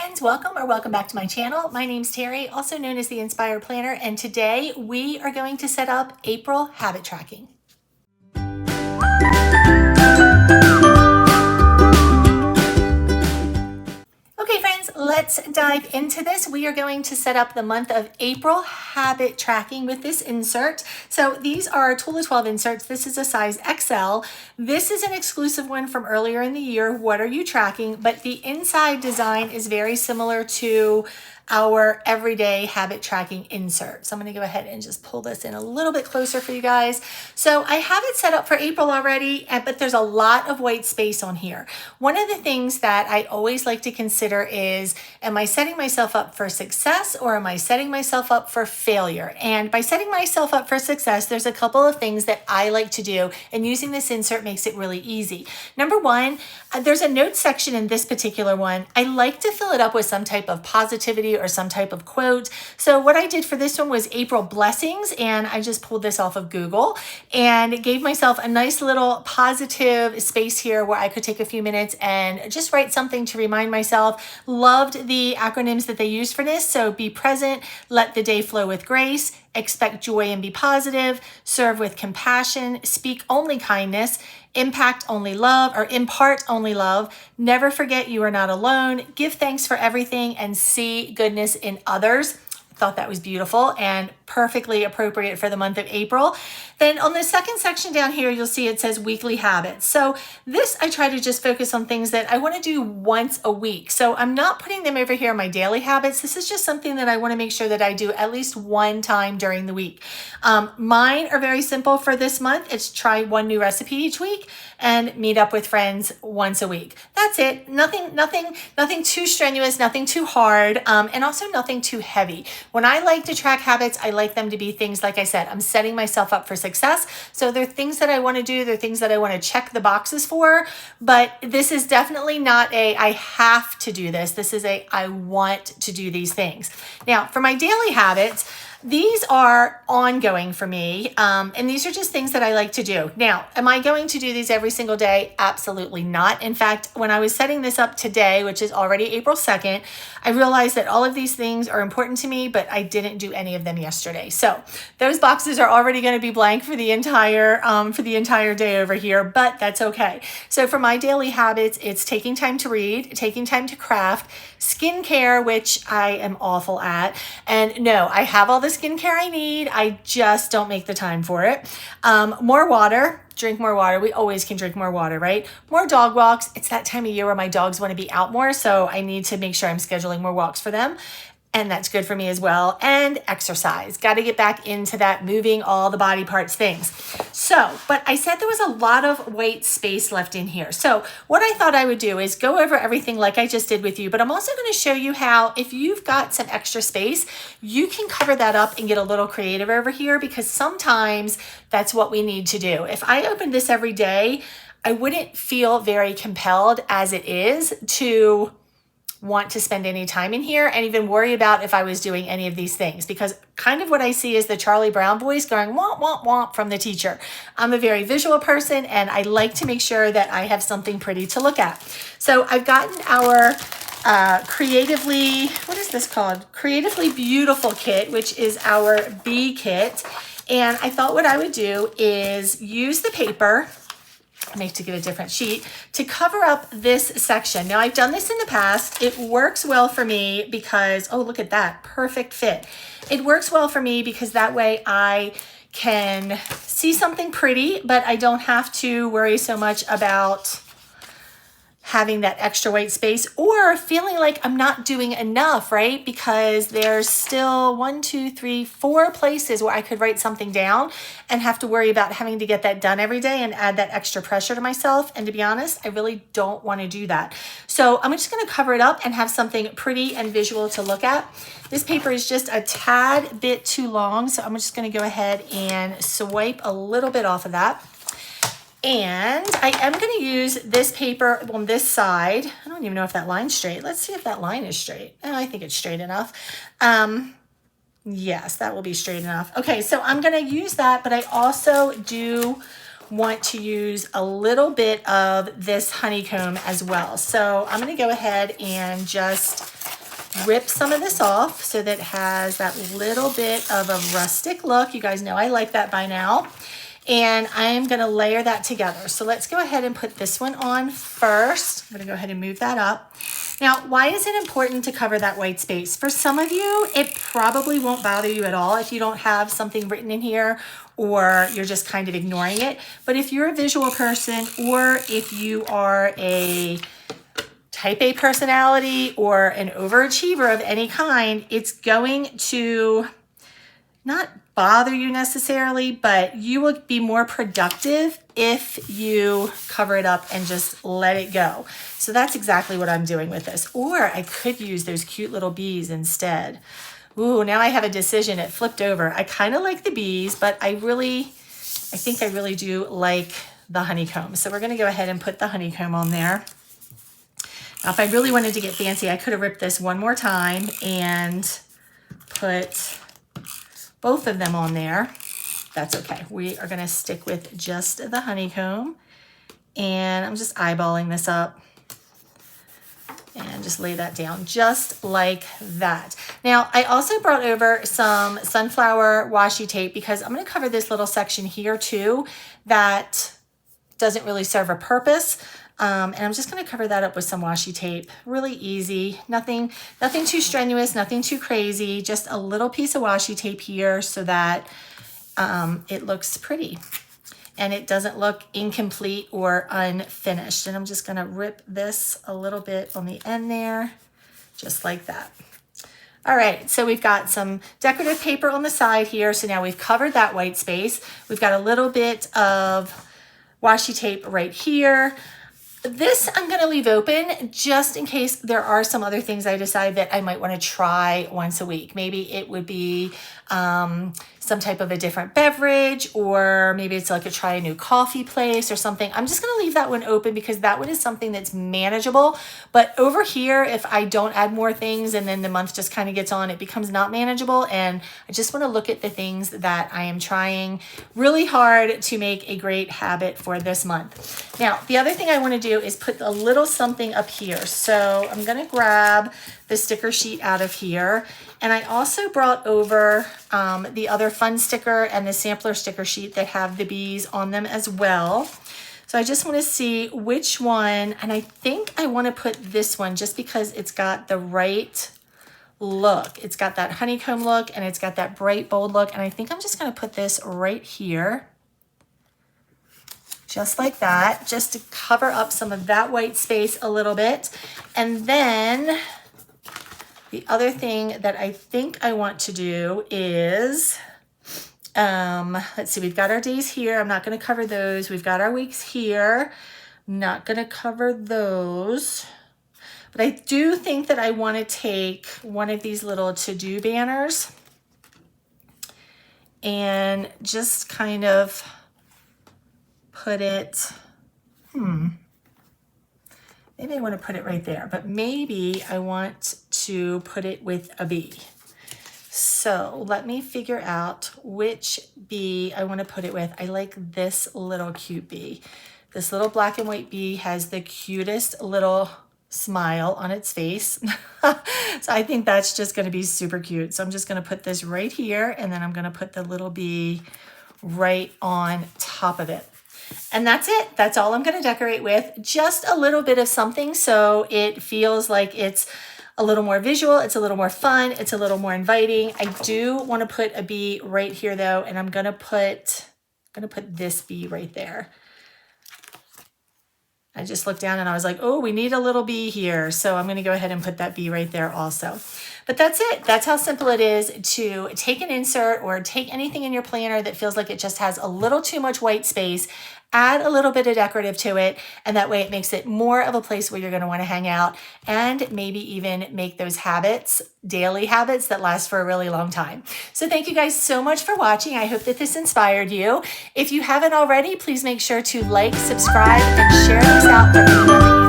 friends, welcome back to my channel. My name's Terry, also known as the Inspired Planner, and today we are going to set up April habit tracking. Okay friends, let's dive into this. We are going to set up the month of April habit tracking with this insert. So these are Tula XII inserts. This is a size XL. This is an exclusive one from earlier in the year. What are you tracking? But the inside design is very similar to our everyday habit tracking insert. So I'm going to go ahead and just pull this in a little bit closer for you guys. So I have it set up for April already, but there's a lot of white space on here. One of the things that I always like to consider is, am I setting myself up for success or am I setting myself up for failure? And by setting myself up for success, there's a couple of things that I like to do, and using this insert makes it really easy. Number one, there's a notes section in this particular one. I like to fill it up with some type of positivity or some type of quote. So what I did for this one was April blessings, and I just pulled this off of Google and gave myself a nice little positive space here where I could take a few minutes and just write something to remind myself. Loved the acronyms that they used for this. So be present, let the day flow with grace, expect joy and be positive, serve with compassion, speak only kindness, impact only love, or impart only love, never forget you are not alone, give thanks for everything, and see goodness in others. Thought that was beautiful and perfectly appropriate for the month of April. Then on the second section down here, you'll see it says weekly habits. So this, I try to just focus on things that I want to do once a week. So I'm not putting them over here in my daily habits. This is just something that I want to make sure that I do at least one time during the week. Mine are very simple for this month. It's try one new recipe each week and meet up with friends once a week. That's it. Nothing too strenuous, nothing too hard, and also nothing too heavy. When I like to track habits, I like them to be things, like I said, I'm setting myself up for success. So they're things that I want to do. They're things that I want to check the boxes for, but this is definitely not a, I have to do this. This is a, I want to do these things. Now for my daily habits, these are ongoing for me, and these are just things that I like to do. Now, am I going to do these every single day? Absolutely not. In fact, when I was setting this up today, which is already April 2nd, I realized that all of these things are important to me, but I didn't do any of them yesterday. So those boxes are already going to be blank for the entire day over here, but that's okay. So for my daily habits, it's taking time to read, taking time to craft, skincare, which I am awful at. And no, I have all the skincare I need. I just don't make the time for it. More water, drink more water. We always can drink more water, right? More dog walks. It's that time of year where my dogs want to be out more. So I need to make sure I'm scheduling more walks for them. And that's good for me as well. And exercise. Got to get back into that moving all the body parts things. So, but I said there was a lot of white space left in here. So what I thought I would do is go over everything like I just did with you, but I'm also going to show you how, if you've got some extra space, you can cover that up and get a little creative over here, because sometimes that's what we need to do. If I opened this every day, I wouldn't feel very compelled as it is to want to spend any time in here and even worry about if I was doing any of these things, because kind of what I see is the Charlie Brown voice going womp, womp, womp from the teacher. I'm a very visual person and I like to make sure that I have something pretty to look at. So I've gotten our what is this called? Creatively Beautiful kit, which is our B kit. And I thought what I would do is use the paper, I need to get a different sheet, to cover up this section. Now I've done this in the past. It works well for me because, oh, look at that, perfect fit. It works well for me because that way I can see something pretty, but I don't have to worry so much about having that extra white space or feeling like I'm not doing enough, right? Because there's still 4 places where I could write something down and have to worry about having to get that done every day and add that extra pressure to myself. And to be honest, I really don't want to do that. So I'm just going to cover it up and have something pretty and visual to look at. This paper is just a tad bit too long, so I'm just going to go ahead and swipe a little bit off of that. And I am going to use this paper on this side. I don't even know if that line's straight. Let's see if that line is straight. Oh, I think it's straight enough. Yes, that will be straight enough. Okay, so I'm going to use that, but I also do want to use a little bit of this honeycomb as well. So I'm going to go ahead and just rip some of this off so that it has that little bit of a rustic look. You guys know I like that by now. And I'm gonna layer that together. So let's go ahead and put this one on first. I'm gonna go ahead and move that up. Now, why is it important to cover that white space? For some of you, it probably won't bother you at all if you don't have something written in here or you're just kind of ignoring it. But if you're a visual person, or if you are a type A personality or an overachiever of any kind, it's going to not bother you necessarily, but you will be more productive if you cover it up and just let it go. So that's exactly what I'm doing with this. Or I could use those cute little bees instead. Ooh, now I have a decision. It flipped over. I kind of like the bees, but I think I really do like the honeycomb. So we're gonna go ahead and put the honeycomb on there. Now, if I really wanted to get fancy, I could have ripped this one more time and put both of them on there. That's okay. We are gonna stick with just the honeycomb, and I'm just eyeballing this up and just lay that down just like that. Now, I also brought over some sunflower washi tape because I'm gonna cover this little section here too that doesn't really serve a purpose. And I'm just gonna cover that up with some washi tape. Really easy, nothing too strenuous, nothing too crazy, just a little piece of washi tape here so that it looks pretty and it doesn't look incomplete or unfinished. And I'm just gonna rip this a little bit on the end there, just like that. All right, so we've got some decorative paper on the side here. So now we've covered that white space. We've got a little bit of washi tape right here. This I'm gonna leave open just in case there are some other things I decide that I might wanna try once a week. Maybe it would be some type of a different beverage, or maybe it's like try a new coffee place or something. I'm just gonna leave that one open because that one is something that's manageable. But over here, if I don't add more things and then the month just kind of gets on, it becomes not manageable. And I just wanna look at the things that I am trying really hard to make a great habit for this month. Now, the other thing I wanna do is put a little something up here. So I'm gonna grab the sticker sheet out of here. And I also brought over the other fun sticker and the sampler sticker sheet that have the bees on them as well. So I just want to see which one, and I think I want to put this one just because it's got the right look. It's got that honeycomb look and it's got that bright, bold look. And I think I'm just going to put this right here, just like that, just to cover up some of that white space a little bit. And then the other thing that I think I want to do is, let's see, we've got our days here. I'm not going to cover those. We've got our weeks here. Not going to cover those. But I do think that I want to take one of these little to-do banners and just kind of put it, maybe I want to put it right there, but maybe I want to put it with a bee. So let me figure out which bee I want to put it with. I like this little cute bee. This little black and white bee has the cutest little smile on its face. So I think that's just going to be super cute. So I'm just going to put this right here, and then I'm going to put the little bee right on top of it. And that's it. That's all I'm going to decorate with. Just a little bit of something so it feels like it's a little more visual, it's a little more fun, it's a little more inviting. I do want to put a bee right here though, and I'm going to put this bee right there. I just looked down and I was like, oh, we need a little bee here. So I'm going to go ahead and put that bee right there also. But that's it. That's how simple it is to take an insert or take anything in your planner that feels like it just has a little too much white space, add a little bit of decorative to it, and that way it makes it more of a place where you're going to want to hang out and maybe even make those habits, daily habits that last for a really long time. So thank you guys so much for watching. I hope that this inspired you. If you haven't already, please make sure to like, subscribe, and share this out for anyone that you